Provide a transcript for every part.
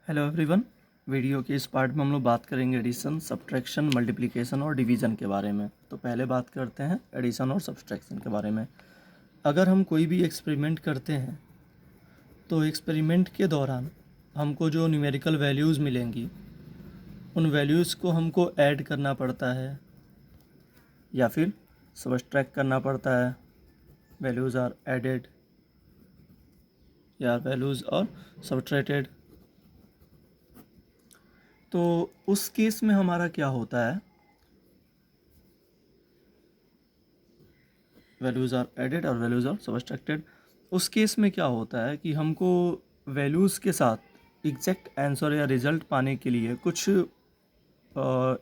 Hello everyone. Video के इस part में हम लोग बात करेंगे एडिशन, सब्ट्रैक्शन, मल्टीप्लिकेशन और डिवीज़न के बारे में। तो पहले बात करते हैं एडिशन और सब्ट्रैक्शन के बारे में। अगर हम कोई भी एक्सपेरिमेंट करते हैं तो एक्सपेरिमेंट के दौरान हमको जो न्यूमेरिकल वैल्यूज़ मिलेंगी उन वैल्यूज़ को हमको ऐड करना पड़ता है या फिर सब्ट्रैक्ट करना पड़ता है। वैल्यूज़ आर एडेड या वैल्यूज़ और सब्ट्रैक्टेड। तो उस केस में हमारा क्या होता है, वैल्यूज़ आर एडेड और वैल्यूज़ आर सब्ट्रैक्टेड। उस केस में क्या होता है कि हमको वैल्यूज़ के साथ एग्जैक्ट आंसर या रिज़ल्ट पाने के लिए कुछ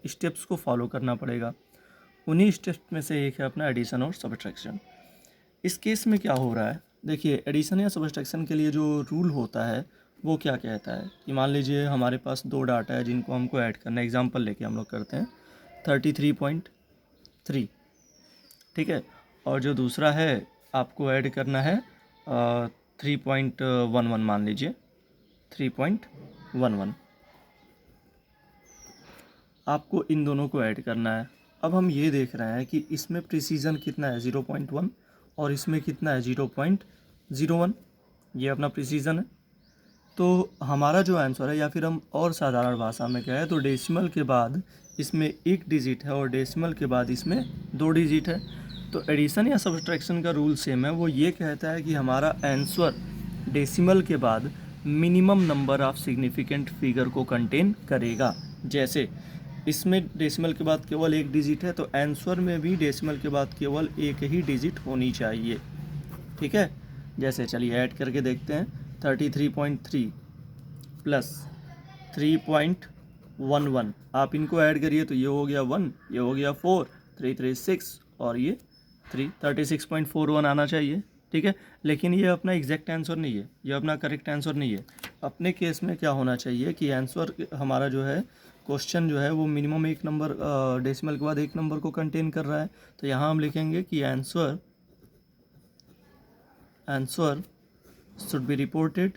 स्टेप्स को फॉलो करना पड़ेगा। उन्हीं स्टेप्स में से एक है अपना एडिशन और सब्ट्रैक्शन। इस केस में क्या हो रहा है, देखिए एडिशन या सब्ट्रैक्शन के लिए जो रूल होता है वो क्या कहता है कि मान लीजिए हमारे पास दो डाटा है जिनको हमको ऐड करना है। एग्जांपल लेके हम लोग करते हैं 33.3, ठीक है, और जो दूसरा है आपको ऐड करना है 3.11, मान लीजिए 3.11। आपको इन दोनों को ऐड करना है। अब हम ये देख रहे हैं कि इसमें प्रिसीजन कितना है 0.1 और इसमें कितना है 0.01। ये अपना प्रिसीजन है। तो हमारा जो आंसर है, या फिर हम और साधारण भाषा में कहें तो डेसिमल के बाद इसमें एक डिजिट है और डेसिमल के बाद इसमें दो डिजिट है। तो एडिशन या सब्ट्रैक्शन का रूल सेम है। वो ये कहता है कि हमारा आंसर डेसिमल के बाद minimum number of significant figure को कंटेन करेगा। जैसे इसमें डेसिमल के बाद केवल एक डिजिट है तो आंसर में भी डेसिमल के बाद केवल एक ही डिजिट होनी चाहिए, ठीक है। जैसे चलिए ऐड करके देखते हैं 33.3 प्लस 3.11। आप इनको ऐड करिए तो ये हो गया 1, ये हो गया 4, 336 और ये 36.41 आना चाहिए, ठीक है। लेकिन ये अपना एग्जैक्ट आंसर नहीं है, ये अपना करेक्ट आंसर नहीं है। अपने केस में क्या होना चाहिए कि आंसर हमारा जो है, क्वेश्चन जो है वो मिनिमम एक नंबर डेसिमल के बाद एक नंबर को कंटेन कर रहा है। तो यहाँ हम लिखेंगे कि answer should be reported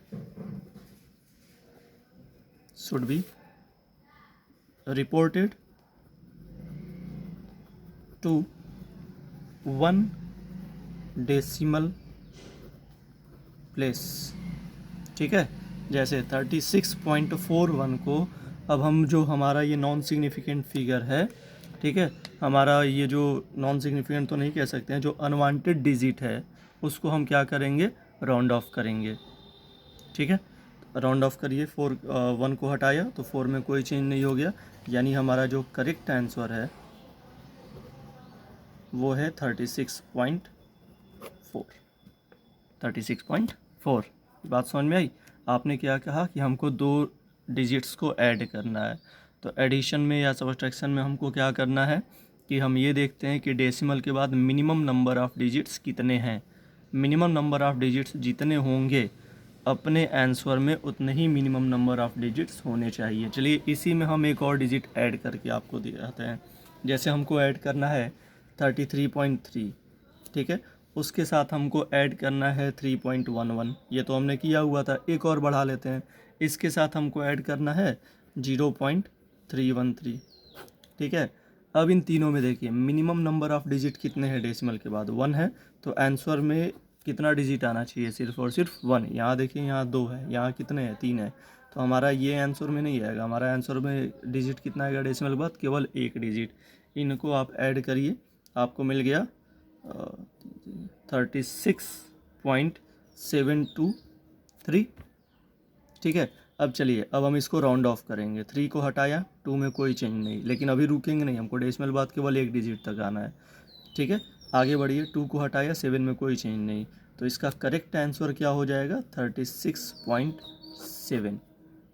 to 1 decimal place, ठीक है। जैसे 36.41 को अब हम जो हमारा ये नॉन सिग्निफिकेंट फिगर है, ठीक है, हमारा ये जो नॉन सिग्निफिकेंट तो नहीं कह सकते हैं, जो अनवांटेड डिजिट है उसको हम क्या करेंगे, राउंड ऑफ करेंगे, ठीक है। राउंड ऑफ करिए, 1 को हटाया तो 4 में कोई चेंज नहीं हो गया, यानी हमारा जो करेक्ट आंसर है वो है 36.4। बात समझ में आई। आपने क्या कहा कि हमको दो डिजिट्स को ऐड करना है। तो एडिशन में या सब्ट्रैक्शन में हमको क्या करना है कि हम ये देखते हैं कि डेसिमल के बाद मिनिमम नंबर ऑफ़ डिजिट्स कितने हैं। मिनिमम नंबर ऑफ़ डिजिट्स जितने होंगे अपने आंसर में उतने ही मिनिमम नंबर ऑफ़ डिजिट्स होने चाहिए। चलिए इसी में हम एक और डिजिट ऐड करके आपको दिखाते हैं। जैसे हमको ऐड करना है 33.3, ठीक है, उसके साथ हमको ऐड करना है 3.11। ये तो हमने किया हुआ था, एक और बढ़ा लेते हैं। इसके साथ हमको ऐड करना है 0.313, ठीक है। अब इन तीनों में देखिए मिनिमम नंबर ऑफ़ डिजिट कितने हैं, डेसिमल के बाद 1 है, तो आंसर में कितना डिजिट आना चाहिए, सिर्फ और सिर्फ 1। यहाँ देखिए यहाँ 2 है, यहाँ कितने हैं, 3 है, तो हमारा ये आंसर में नहीं आएगा। हमारा आंसर में डिजिट कितना आएगा डेसिमल के बाद, केवल एक डिजिट। इनको आप ऐड करिए, आपको मिल गया 36.723, ठीक है। अब चलिए अब हम इसको राउंड ऑफ करेंगे। 3 को हटाया, 2 में कोई चेंज नहीं, लेकिन अभी रुकेंगे नहीं, हमको डेसिमल बाद केवल एक डिजिट तक आना है, ठीक है। आगे बढ़िए, 2 को हटाया, 7 में कोई चेंज नहीं, तो इसका करेक्ट आंसर क्या हो जाएगा 36.7।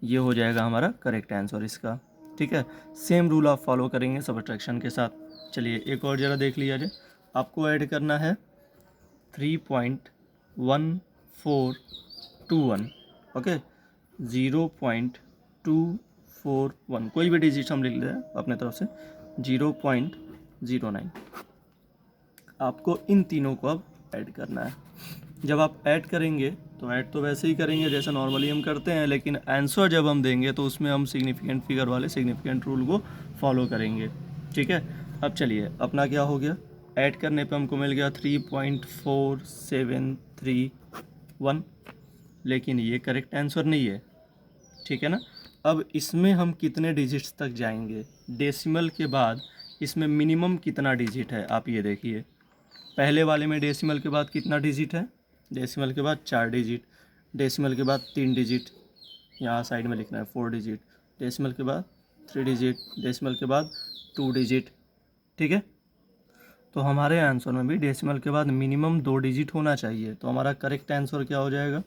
ये हो जाएगा हमारा करेक्ट आंसर इसका, ठीक है। सेम रूल आप फॉलो करेंगे सब्ट्रैक्शन के साथ। चलिए एक और ज़रा देख लिया जाए। आपको ऐड करना है 3.1421, ओके, 0.241, कोई भी डिजिट हम लिख लें अपने तरफ से, 0.09। आपको इन तीनों को अब ऐड करना है। जब आप ऐड करेंगे तो ऐड तो वैसे ही करेंगे जैसे नॉर्मली हम करते हैं, लेकिन आंसर जब हम देंगे तो उसमें हम सिग्निफिकेंट फिगर वाले सिग्निफिकेंट रूल को फॉलो करेंगे। ठीक है, अब चलिए अपना क्या हो गया, ऐड करने पे हमको मिल गया 3.4731, लेकिन ये करेक्ट आंसर नहीं है। ठीक है ना। अब इसमें हम कितने डिजिट्स तक जाएंगे, डेसिमल के बाद इसमें मिनिमम कितना डिजिट है आप ये देखिए। पहले वाले में डेसिमल के बाद कितना डिजिट है, डेसिमल के बाद 4 डिजिट, डेसिमल के बाद 3 डिजिट, यहाँ साइड में लिखना है 4 डिजिट, डेसिमल के बाद 3 डिजिट, डेसिमल के बाद 2 डिजिट। ठीक है, तो हमारे आंसर में भी डेसिमल के बाद मिनिमम 2 डिजिट होना चाहिए। तो हमारा करेक्ट आंसर क्या हो जाएगा,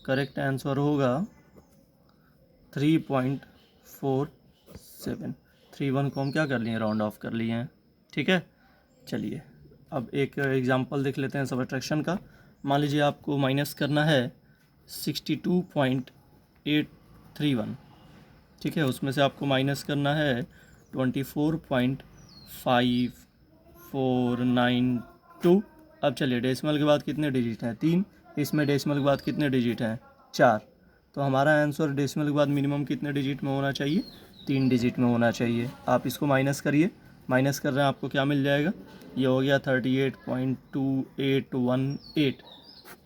करेक्ट आंसर होगा 3.47। 31 को हम क्या कर लिए, राउंड ऑफ कर लिए हैं। ठीक है, चलिए अब एक एग्जांपल देख लेते हैं सबट्रैक्शन का। मान लीजिए आपको माइनस करना है 62.831। ठीक है, उसमें से आपको माइनस करना है 24.5492। अब चलिए डेसिमल के बाद कितने डिजिट हैं, 3, इसमें डेसिमल के बाद कितने डिजिट हैं, 4। तो हमारा आंसर डेसिमल के बाद मिनिमम कितने डिजिट में होना चाहिए, 3 डिजिट में होना चाहिए। आप इसको माइनस करिए, माइनस कर रहे हैं आपको क्या मिल जाएगा, ये हो गया 38.2818।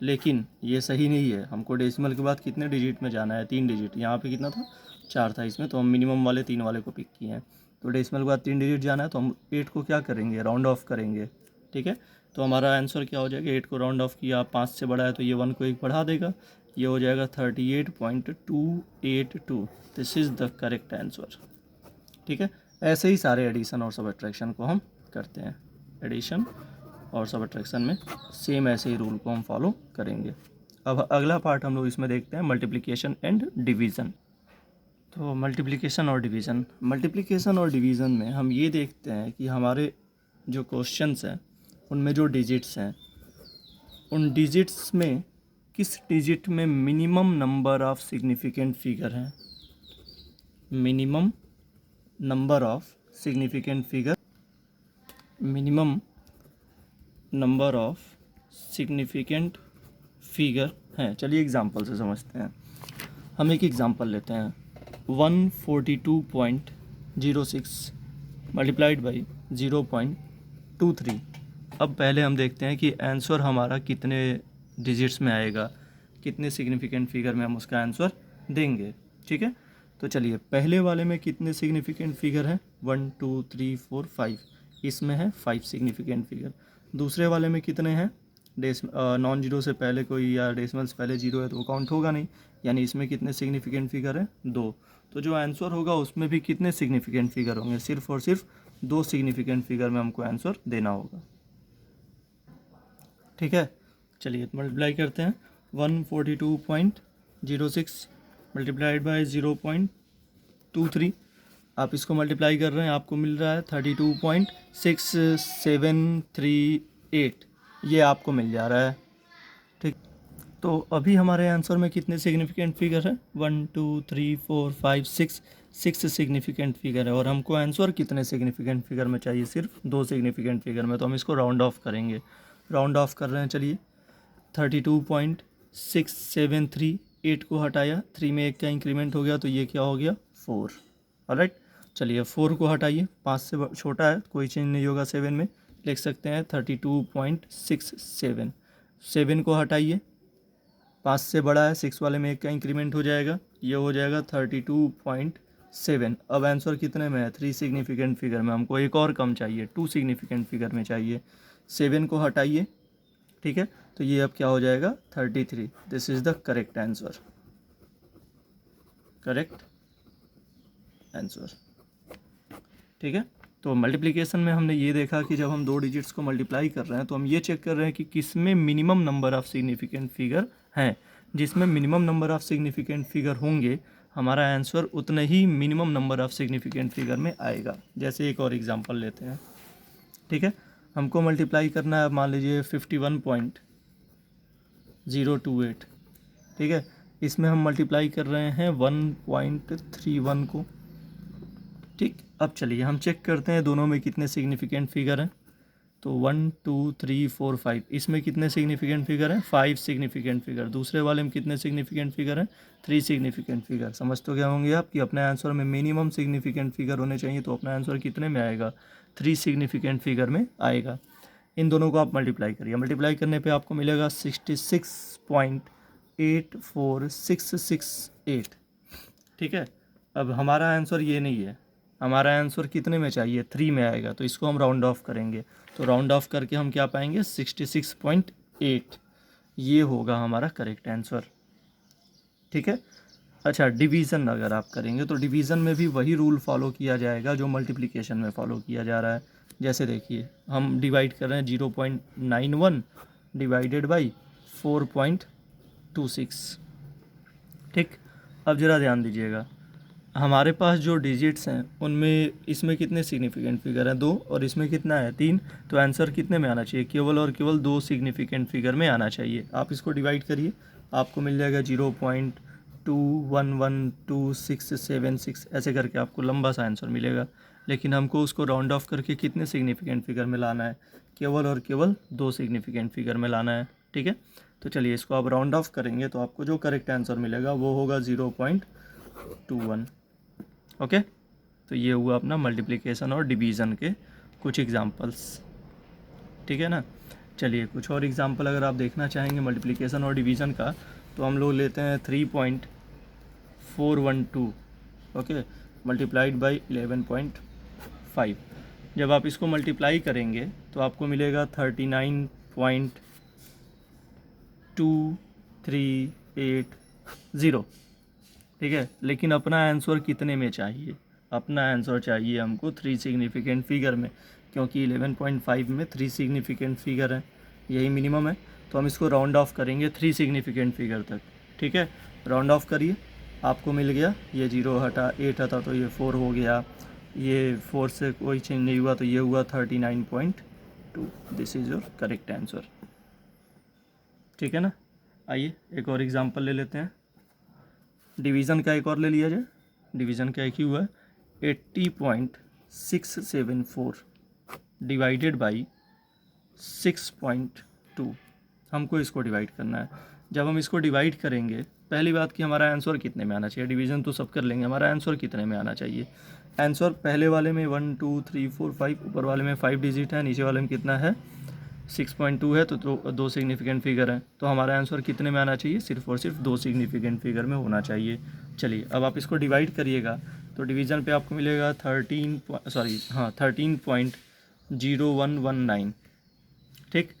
लेकिन ये सही नहीं है, हमको डेसिमल के बाद कितने डिजिट में जाना है, 3 डिजिट। यहाँ पे कितना था, 4 था इसमें, तो हम मिनिमम वाले 3 वाले को पिक किए हैं। तो डेसिमल के बाद 3 डिजिट जाना है, तो हम 8 को क्या करेंगे, राउंड ऑफ करेंगे। ठीक है, तो हमारा आंसर क्या हो जाएगा, 8 को राउंड ऑफ किया, 5 से बड़ा है तो ये 1 को 1 बढ़ा देगा, ये हो जाएगा 38.282। This is the correct answer. ठीक है, ऐसे ही सारे एडिशन और सबट्रैक्शन को हम करते हैं। एडिशन और सबट्रैक्शन में सेम ऐसे ही रूल को हम फॉलो करेंगे। अब अगला पार्ट हम लोग इसमें देखते हैं मल्टीप्लिकेशन एंड डिवीज़न। तो मल्टीप्लिकेशन और डिवीज़न, मल्टीप्लिकेशन और डिवीज़न में हम ये देखते हैं कि हमारे जो क्वेश्चंस हैं उनमें जो डिजिट्स हैं, उन डिजिट्स में किस डिजिट में minimum number of significant figure हैं, minimum number of significant figure, minimum number of significant figure हैं। चलिए एग्जांपल से समझते हैं। हम एक एग्जांपल लेते हैं, 142.06 मल्टीप्लाइड बाई 0.23। अब पहले हम देखते हैं कि आंसर हमारा कितने डिजिट्स में आएगा, कितने सिग्निफिकेंट फिगर में हम उसका आंसर देंगे। ठीक है, तो चलिए पहले वाले में कितने सिग्निफिकेंट फिगर हैं, 1 2 3 4 5, इसमें है 5 सिग्निफिकेंट फिगर। दूसरे वाले में कितने हैं, नॉन जीरो से पहले कोई या डेसिमल से पहले जीरो है तो वो काउंट होगा नहीं, यानी इसमें कितने सिग्निफिकेंट फिगर हैं, 2। तो जो आंसर होगा उसमें भी कितने सिग्निफिकेंट फिगर होंगे, सिर्फ और सिर्फ 2 सिग्निफिकेंट फिगर में हमको आंसर देना होगा। ठीक है, चलिए मल्टीप्लाई करते हैं, 142.06 मल्टीप्लाइड बाई 0.23। आप इसको मल्टीप्लाई कर रहे हैं, आपको मिल रहा है 32.6738, ये आपको मिल जा रहा है। ठीक, तो अभी हमारे आंसर में कितने सिग्निफिकेंट फिगर है, 1 2 3 4 5 6 सिग्निफिकेंट फिगर है, और हमको आंसर कितने सिग्निफिकेंट फिगर में चाहिए, सिर्फ 2 सिग्निफिकेंट फिगर में। तो हम इसको राउंड ऑफ करेंगे, राउंड ऑफ कर रहे हैं। चलिए 32.673, 8 को हटाया, 3 में 1 का इंक्रीमेंट हो गया तो ये क्या हो गया, 4। ऑलराइट, चलिए 4 को हटाइए, 5 से छोटा है कोई चेंज नहीं होगा, 7 में लिख सकते हैं 32.67। 7 को हटाइए, 5 से बड़ा है, 6 वाले में 1 का इंक्रीमेंट हो जाएगा, ये हो जाएगा 32.7। अब आंसर कितने में है, 3 सिग्निफिकेंट फिगर में, हमको एक और कम चाहिए, 2 सिग्निफिकेंट फिगर में चाहिए। 7 को हटाइए, ठीक है, तो ये अब क्या हो जाएगा, 33। This is the correct answer, correct answer. ठीक है, तो मल्टीप्लिकेशन में हमने ये देखा कि जब हम 2 डिजिट्स को मल्टीप्लाई कर रहे हैं तो हम ये चेक कर रहे हैं कि किस में minimum number of significant figure हैं। जिसमें minimum number of significant figure होंगे हमारा आंसर उतने ही minimum number of significant figure में आएगा। जैसे एक और एग्जांपल लेते हैं। ठीक है, हमको मल्टीप्लाई करना है, मान लीजिए 51.028। ठीक है, इसमें हम मल्टीप्लाई कर रहे हैं 1.31 को। ठीक, अब चलिए हम चेक करते हैं दोनों में कितने सिग्निफिकेंट फिगर हैं। तो 1 2 3 4 5, इसमें कितने सिग्निफिकेंट फिगर हैं? 5 सिग्निफिकेंट फिगर। दूसरे वाले में कितने सिग्निफिकेंट फिगर हैं? 3 सिग्निफिकेंट फिगर। समझ तो क्या होंगे आप कि अपने आंसर में मिनिमम सिग्निफिकेंट फिगर होने चाहिए, तो अपना आंसर कितने में आएगा? 3 सिग्निफिकेंट फिगर में आएगा। इन दोनों को आप मल्टीप्लाई करिए, मल्टीप्लाई करने पे आपको मिलेगा 66.84668। ठीक है, अब हमारा आंसर ये नहीं है, हमारा आंसर कितने में चाहिए? 3 में आएगा, तो इसको हम राउंड ऑफ करेंगे, तो राउंड ऑफ करके हम क्या पाएंगे? 66.8। ये होगा हमारा करेक्ट आंसर। ठीक है। अच्छा, डिवीज़न अगर आप करेंगे तो डिवीज़न में भी वही रूल फॉलो किया जाएगा जो मल्टीप्लिकेशन में फॉलो किया जा रहा है। जैसे देखिए, हम डिवाइड कर रहे हैं 0.91 डिवाइडेड बाई 4.26। ठीक, अब ज़रा ध्यान दीजिएगा, हमारे पास जो डिजिट्स हैं उनमें इसमें कितने सिग्निफिकेंट फिगर हैं? 2, और इसमें कितना है? 3। तो आंसर कितने में आना चाहिए? केवल और केवल 2 सिग्निफिकेंट फिगर में आना चाहिए। आप इसको डिवाइड करिए, आपको मिल जाएगा 0.21126676, ऐसे करके आपको लंबा सा आंसर मिलेगा। लेकिन हमको उसको राउंड ऑफ करके कितने सिग्निफिकेंट फिगर में लाना है? केवल और केवल 2 सिग्निफिकेंट फिगर में लाना है। ठीक है, तो चलिए इसको आप राउंड ऑफ करेंगे तो आपको जो करेक्ट आंसर मिलेगा वो होगा 0.21। ओके, तो ये हुआ अपना मल्टीप्लिकेशन और डिवीज़न के कुछ एग्जांपल्स। ठीक है ना। चलिए कुछ और एग्जांपल अगर आप देखना चाहेंगे मल्टीप्लिकेशन और डिवीज़न का, तो हम लोग लेते हैं 3.412, ओके, मल्टीप्लाइड बाई 11.5। जब आप इसको मल्टीप्लाई करेंगे तो आपको मिलेगा 39.2380। ठीक है, लेकिन अपना आंसर कितने में चाहिए? अपना आंसर चाहिए हमको 3 सिग्निफिकेंट फिगर में, क्योंकि 11.5 में 3 सिग्निफिकेंट फिगर है, यही मिनिमम है। तो हम इसको राउंड ऑफ करेंगे 3 सिग्निफिकेंट फिगर तक। ठीक है, राउंड ऑफ करिए, आपको मिल गया, ये 0 हटा, 8 हटा तो ये 4 हो गया, ये 4 से कोई चेंज नहीं हुआ तो ये हुआ 39.2। This is your correct answer. ठीक है ना। आइए एक और एग्जांपल ले लेते हैं, डिवीज़न का एक और ले लिया जाए। डिवीज़न का एक ही हुआ है 80.674 डिवाइडेड बाई 6.2। हमको इसको डिवाइड करना है। जब हम इसको डिवाइड करेंगे, पहली बात कि हमारा आंसर कितने में आना चाहिए? डिवीज़न तो सब कर लेंगे, हमारा आंसर कितने में आना चाहिए? आंसर पहले वाले में 1 2 3 4 5, ऊपर वाले में 5 डिजिट है, नीचे वाले में कितना है? 6.2 है, तो 2 सिग्निफिकेंट फिगर है, तो हमारा आंसर कितने में आना चाहिए? सिर्फ और सिर्फ 2 सिग्निफिकेंट फिगर में होना चाहिए। चलिए अब आप इसको डिवाइड करिएगा, तो डिवीज़न पे आपको मिलेगा 13.0119। ठीक,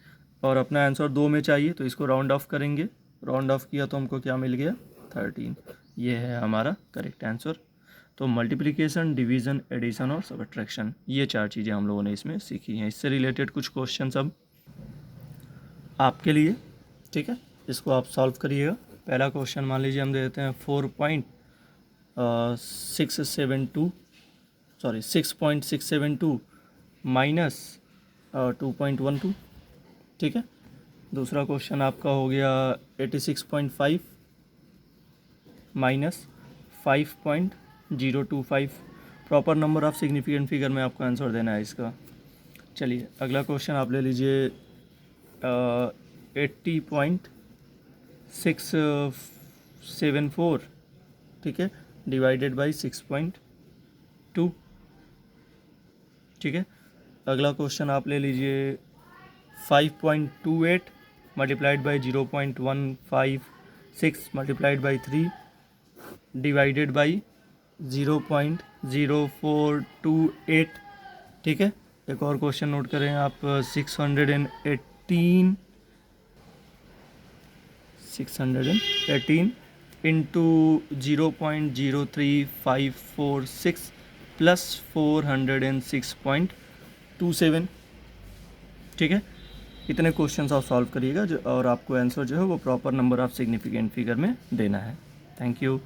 और अपना आंसर 2 में चाहिए, तो इसको राउंड ऑफ करेंगे, राउंड ऑफ किया तो हमको क्या मिल गया? 13। ये है हमारा करेक्ट आंसर। तो मल्टीप्लिकेशन, डिवीज़न, एडिशन और सबट्रैक्शन, ये 4 चीज़ें हम लोगों ने इसमें सीखी हैं। इससे रिलेटेड कुछ क्वेश्चन अब आपके लिए। ठीक है, इसको आप सॉल्व करिएगा। पहला क्वेश्चन मान लीजिए हम दे देते हैं 6.672 माइनस 2.12। ठीक है, दूसरा क्वेश्चन आपका हो गया 86.5 minus 5.025। Proper number of significant figure में आपको आंसर देना है इसका। चलिए अगला क्वेश्चन आप ले लीजिए 80.674, ठीक है, डिवाइडेड बाई 6.2। ठीक है, अगला क्वेश्चन आप ले लीजिए 5.28 multiplied by 0.156 multiplied by 3 divided by 0.0428। ठीक है, एक और क्वेश्चन नोट करें आप 618 इंटू 0.03546 प्लस 406.27। ठीक है, इतने क्वेश्चंस आप सॉल्व करिएगा और आपको आंसर जो है वो proper number of significant figure में देना है। Thank you.